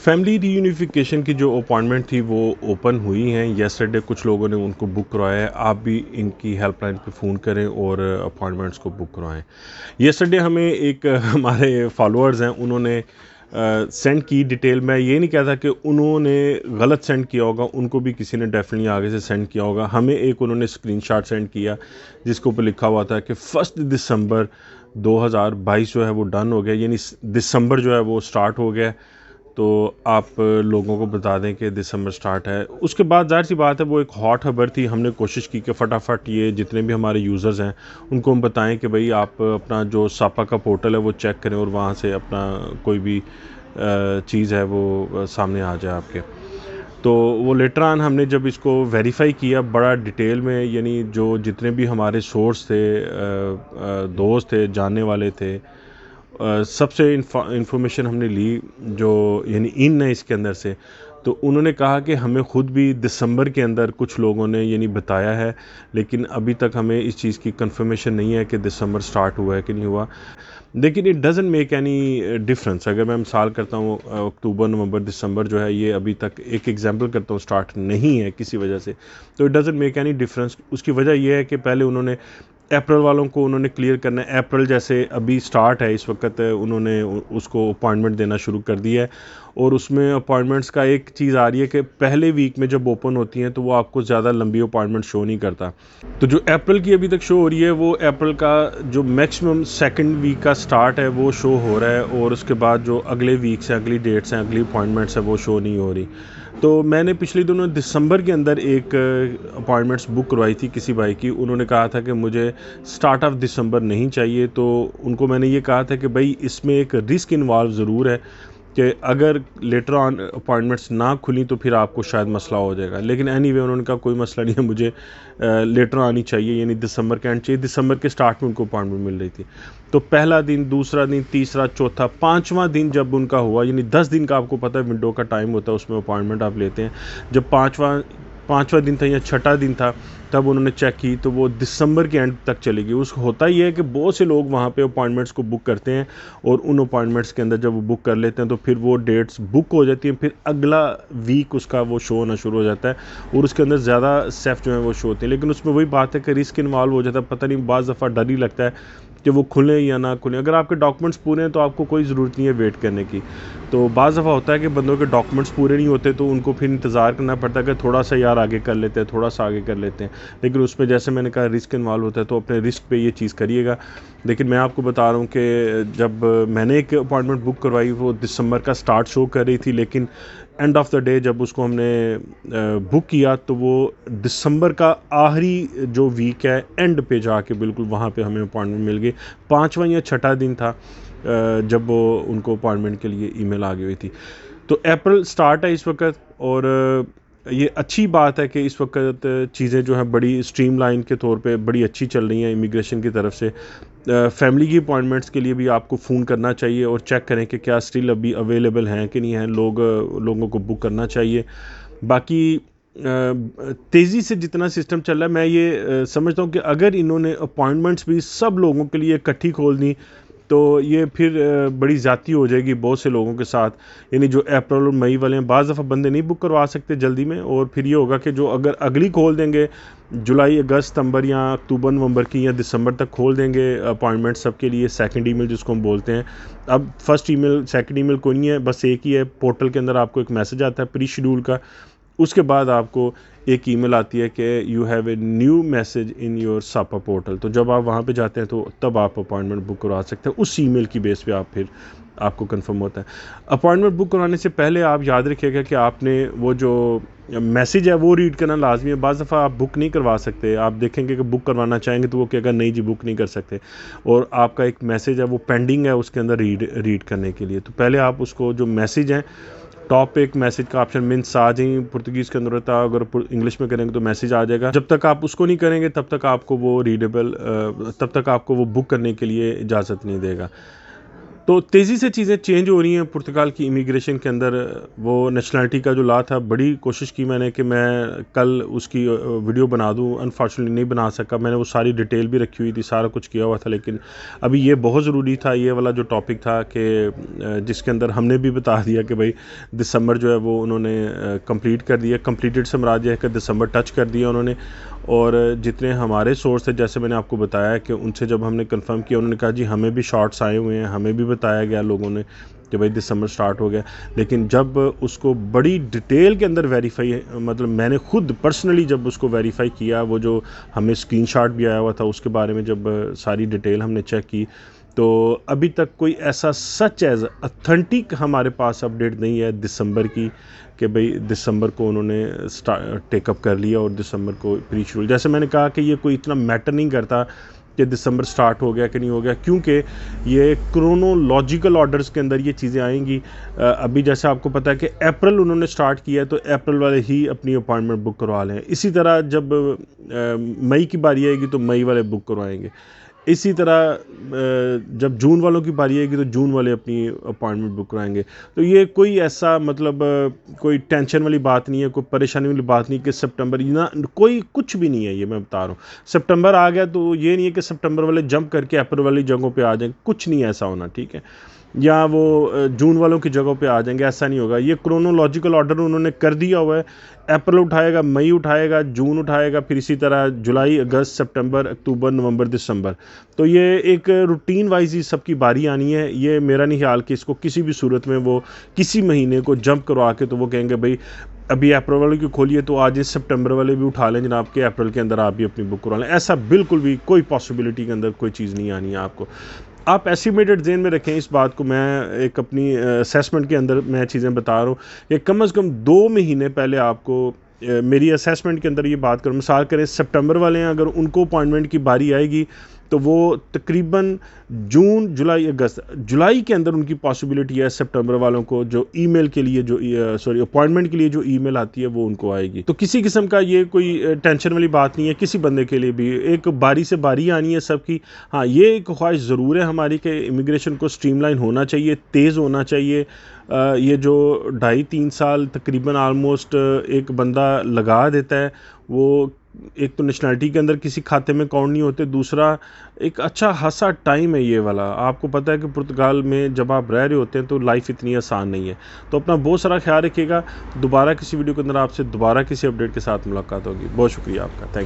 Family reunification की जो appointment थी वो ओपन हुई हैं येस्टरडे। कुछ लोगों ने उनको बुक करवाया है। आप भी इनकी हेल्पलाइन पे फ़ोन करें और अपॉइंटमेंट्स को बुक करवाएं। येस्टरडे हमें एक हमारे फॉलोअर्स हैं, उन्होंने सेंड की डिटेल। मैं ये नहीं कहता कि उन्होंने गलत सेंड किया होगा, उनको भी किसी ने डेफिनेटली आगे से सेंड किया होगा। हमें एक उन्होंने स्क्रीनशॉट सेंड किया जिसके ऊपर लिखा हुआ था कि 1 दिसंबर 2022 जो है वो डन हो गया, यानी दिसंबर जो है वो स्टार्ट हो गया। तो आप लोगों को बता दें कि दिसंबर स्टार्ट है। उसके बाद ज़ाहिर सी बात है वो एक हॉट खबर थी। हमने कोशिश की कि फटाफट ये जितने भी हमारे यूज़र्स हैं उनको हम बताएं कि भाई आप अपना जो सापा का पोर्टल है वो चेक करें और वहाँ से अपना कोई भी चीज़ है वो सामने आ जाए आपके। तो वो लेटर ऑन हमने जब इसको वेरीफाई किया बड़ा डिटेल में, यानी जो जितने भी हमारे सोर्स थे, दोस्त थे, जानने वाले थे, सबसे इंफॉर्मेशन हमने ली जो यानी इन है इसके अंदर से। तो उन्होंने कहा कि हमें ख़ुद भी दिसंबर के अंदर कुछ लोगों ने यानी बताया है, लेकिन अभी तक हमें इस चीज़ की कंफर्मेशन नहीं है कि दिसंबर स्टार्ट हुआ है कि नहीं हुआ। लेकिन it doesn't make any difference. अगर मैं मिसाल करता हूँ अक्टूबर, नवंबर, दिसंबर जो है ये अभी तक एक एग्जांपल करता हूँ स्टार्ट नहीं है किसी वजह से, तो it doesn't make any difference. उसकी वजह यह है कि पहले उन्होंने अप्रैल वालों को उन्होंने क्लियर करना है। अप्रैल जैसे अभी स्टार्ट है इस वक्त, उन्होंने उसको अपॉइंटमेंट देना शुरू कर दिया है। और उसमें अपॉइंटमेंट्स का एक चीज़ आ रही है कि पहले वीक में जब ओपन होती हैं तो वो आपको ज़्यादा लंबी अपॉइंटमेंट शो नहीं करता। तो जो अप्रैल की अभी तक शो हो रही है वो अप्रैल का जो मैक्सिमम सेकंड वीक का स्टार्ट है वो शो हो रहा है, और उसके बाद जो अगले वीक्स हैं, अगली डेट्स हैं, अगली अपॉइंटमेंट्स हैं वो शो नहीं हो रही। तो मैंने पिछले दिनों दिसंबर के अंदर एक अपॉइंटमेंट्स बुक करवाई थी किसी भाई की। उन्होंने कहा था कि मुझे स्टार्ट ऑफ दिसंबर नहीं चाहिए। तो उनको मैंने ये कहा था कि भाई इसमें एक रिस्क इन्वॉल्व ज़रूर है कि अगर लेटर ऑन अपॉइंटमेंट्स ना खुली तो फिर आपको शायद मसला हो जाएगा। लेकिन एनीवे उन्होंने कहा कोई मसला नहीं है, मुझे लेटर ऑन ही चाहिए, यानी दिसंबर के एंड चाहिए। दिसंबर के स्टार्ट में उनको अपॉइंटमेंट मिल रही थी। तो पहला दिन, दूसरा दिन, तीसरा, चौथा, पाँचवां दिन जब उनका हुआ, यानी 10 दिन का आपको पता है विंडो का टाइम होता है, उसमें अपॉइंटमेंट आप लेते हैं। जब पाँचवा दिन था या छठा दिन था तब उन्होंने चेक की तो वो दिसंबर के एंड तक चलेगी। उस होता ही है कि बहुत से लोग वहाँ पे अपॉइंटमेंट्स को बुक करते हैं और उन अपॉइंटमेंट्स के अंदर जब वो बुक कर लेते हैं तो फिर वो डेट्स बुक हो जाती हैं, फिर अगला वीक उसका वो शो होना शुरू हो जाता है और उसके अंदर ज़्यादा सेफ जो है वो शो होते हैं। लेकिन उसमें वही बात है कि रिस्क इन्वॉल्व हो जाता है। पता नहीं, बाज़ दफ़ा डर ही लगता है कि वो खुलें या ना खुलें। अगर आपके डॉक्यूमेंट्स पूरे हैं तो आपको कोई ज़रूरत नहीं है वेट करने की। तो बाज़ दफ़ा होता है कि बंदों के डॉक्यूमेंट्स पूरे नहीं होते तो उनको फिर इंतज़ार करना पड़ता है कि थोड़ा सा यार आगे कर लेते हैं, थोड़ा सा आगे कर लेते हैं। लेकिन उसमें जैसे मैंने कहा रिस्क इन्वॉल्व होता है, तो अपने रिस्क पे ये चीज़ करिएगा। लेकिन मैं आपको बता रहा हूँ कि जब मैंने एक अपॉइंटमेंट बुक करवाई वो दिसंबर का स्टार्ट शो कर रही थी, लेकिन एंड ऑफ द डे जब उसको हमने बुक किया तो वो दिसंबर का आखिरी जो वीक है एंड पे जाके बिल्कुल वहाँ पे हमें अपॉइंटमेंट मिल गई। पाँचवा या छठा दिन था जब वो उनको अपॉइंटमेंट के लिए ईमेल आ गई हुई थी। तो अप्रैल स्टार्ट है इस वक्त, और ये अच्छी बात है कि इस वक्त चीज़ें जो हैं बड़ी स्ट्रीमलाइन के तौर पे बड़ी अच्छी चल रही हैं इमिग्रेशन की तरफ से। फैमिली की अपॉइंटमेंट्स के लिए भी आपको फ़ोन करना चाहिए और चेक करें कि क्या स्टिल अभी अवेलेबल हैं कि नहीं हैं। लोगों को बुक करना चाहिए। बाकी तेज़ी से जितना सिस्टम चल रहा है, मैं ये समझता हूँ कि अगर इन्होंने अपॉइंटमेंट्स भी सब लोगों के लिए इकट्ठी खोल दी तो ये फिर बड़ी ज़्यादती हो जाएगी बहुत से लोगों के साथ। यानी जो अप्रैल और मई वाले हैं, बाज़ दफ़ा बंदे नहीं बुक करवा सकते जल्दी में, और फिर ये होगा कि जो अगर अगली खोल देंगे जुलाई, अगस्त, सितंबर या अक्टूबर, नवंबर की या दिसंबर तक खोल देंगे अपॉइंटमेंट सबके लिए। सेकंड ईमेल जिसको हम बोलते हैं, अब फर्स्ट ईमेल सेकंड ईमेल कोई नहीं है, बस एक ही है। पोर्टल के अंदर आपको एक मैसेज आता है प्री शेड्यूल का, उसके बाद आपको एक ईमेल आती है कि you have a new message in your Sapa portal. तो जब आप वहाँ पे जाते हैं तो तब आप अपॉइंटमेंट बुक करवा सकते हैं। उस ईमेल की बेस पे आप फिर आपको कंफर्म होता है। अपॉइंटमेंट बुक करवाने से पहले आप याद रखिएगा कि आपने वो जो मैसेज है वो रीड करना लाजमी है। बाज़ दफ़ा आप बुक नहीं करवा सकते, आप देखेंगे कि बुक करवाना चाहेंगे तो वो कहेगा नहीं जी बुक नहीं कर सकते, और आपका एक मैसेज है वो पेंडिंग है उसके अंदर रीड करने के लिए। तो पहले आप उसको जो मैसेज हैं, टॉप पे एक मैसेज का ऑप्शन मीन्स आ जाए पुर्तगीज़ के अंदर होता है, अगर इंग्लिश में करेंगे तो मैसेज आ जाएगा। जब तक आप उसको नहीं करेंगे तब तक आपको वो रीडेबल तब तक आपको वो बुक करने के लिए इजाज़त नहीं देगा। तो तेज़ी से चीज़ें चेंज हो रही हैं पुर्तगाल की इमिग्रेशन के अंदर। वो नेशनैलिटी का जो लॉ था, बड़ी कोशिश की मैंने कि मैं कल उसकी वीडियो बना दूँ, अनफॉर्चुनेटली नहीं बना सका। मैंने वो सारी डिटेल भी रखी हुई थी, सारा कुछ किया हुआ था, लेकिन अभी ये बहुत ज़रूरी था, ये वाला जो टॉपिक था कि जिसके अंदर हमने भी बता दिया कि भाई दिसंबर जो है वो उन्होंने कंप्लीट कर दिया। कंप्लीटेड से मुराद ये है कि दिसंबर टच कर दिया उन्होंने। और जितने हमारे सोर्स थे, जैसे मैंने आपको बताया कि उनसे जब हमने कंफर्म किया, उन्होंने कहा जी हमें भी शॉर्ट्स आए हुए हैं, हमें भी बताया गया लोगों ने कि भाई दिसंबर स्टार्ट हो गया। लेकिन जब उसको बड़ी डिटेल के अंदर वेरीफाई, मतलब मैंने खुद पर्सनली जब उसको वेरीफाई किया, वो जो हमें स्क्रीनशॉट भी आया हुआ था उसके बारे में जब सारी डिटेल हमने चेक की, तो अभी तक कोई ऐसा सच एज़ ऑथेंटिक हमारे पास अपडेट नहीं है दिसंबर की कि भाई दिसंबर को उन्होंने टेकअप कर लिया और दिसंबर को प्री शेड्यूल। जैसे मैंने कहा कि ये कोई इतना मैटर नहीं करता कि दिसंबर स्टार्ट हो गया कि नहीं हो गया, क्योंकि ये क्रोनोलॉजिकल ऑर्डर्स के अंदर ये चीज़ें आएंगी। अभी जैसे आपको पता है कि अप्रैल उन्होंने स्टार्ट किया है, तो अप्रैल वाले ही अपनी अपॉइंटमेंट बुक करवा लें। इसी तरह जब मई की बारी आएगी तो मई वाले बुक करवाएंगे। इसी तरह जब जून वालों की बारी आएगी तो जून वाले अपनी अपॉइंटमेंट बुक कराएंगे। तो ये कोई ऐसा मतलब कोई टेंशन वाली बात नहीं है, कोई परेशानी वाली बात नहीं कि सितंबर ना, कोई कुछ भी नहीं है। ये मैं बता रहा हूँ, सितंबर आ गया तो ये नहीं है कि सितंबर वाले जंप करके अप्रैल वाली जगहों पे आ जाएंगे, कुछ नहीं ऐसा होना, ठीक है। या वो जून वालों की जगह पे आ जाएंगे, ऐसा नहीं होगा। ये क्रोनोलॉजिकल ऑर्डर उन्होंने कर दिया हुआ है। अप्रैल उठाएगा, मई उठाएगा, जून उठाएगा, फिर इसी तरह जुलाई, अगस्त, सितंबर, अक्टूबर, नवंबर, दिसंबर। तो ये एक रूटीन वाइज ही सबकी बारी आनी है। ये मेरा नहीं ख्याल कि इसको किसी भी सूरत में वो किसी महीने को जंप करवा के तो वो कहेंगे भाई अभी अप्रैल वाले की खोलिए तो आज इस सितंबर वाले भी उठा लें जनाब, के अप्रैल के अंदर आप भी अपनी बुक करवा लें। ऐसा बिल्कुल भी कोई पॉसिबिलिटी के अंदर कोई चीज़ नहीं आनी है आपको। आप एस्टिमेटेड ज़हन में रखें इस बात को। मैं एक अपनी असेसमेंट के अंदर मैं चीज़ें बता रहा हूँ कि कम से कम 2 महीने पहले आपको मेरी असेसमेंट के अंदर ये बात करूँ, मिसाल करें सितंबर वाले हैं, अगर उनको अपॉइंटमेंट की बारी आएगी तो वो तकरीबन जून, जुलाई, अगस्त, जुलाई के अंदर उनकी पॉसिबिलिटी है सितंबर वालों को जो ईमेल के लिए जो अपॉइंटमेंट के लिए जो ईमेल आती है वो उनको आएगी। तो किसी किस्म का ये कोई टेंशन वाली बात नहीं है किसी बंदे के लिए भी। एक बारी से बारी आनी है सबकी। हाँ, ये एक ख्वाहिश ज़रूर है हमारी कि इमिग्रेशन को स्ट्रीमलाइन होना चाहिए, तेज़ होना चाहिए। ये जो 2.5-3 साल तकरीबन आलमोस्ट एक बंदा लगा देता है, वो एक तो नेशनैलिटी के अंदर किसी खाते में काउंट नहीं होते, दूसरा एक अच्छा खासा टाइम है ये वाला। आपको पता है कि पुर्तगाल में जब आप रह रहे होते हैं तो लाइफ इतनी आसान नहीं है। तो अपना बहुत सारा ख्याल रखिएगा। दोबारा किसी वीडियो के अंदर आपसे दोबारा किसी अपडेट के साथ मुलाकात होगी। बहुत शुक्रिया आपका, थैंक यू।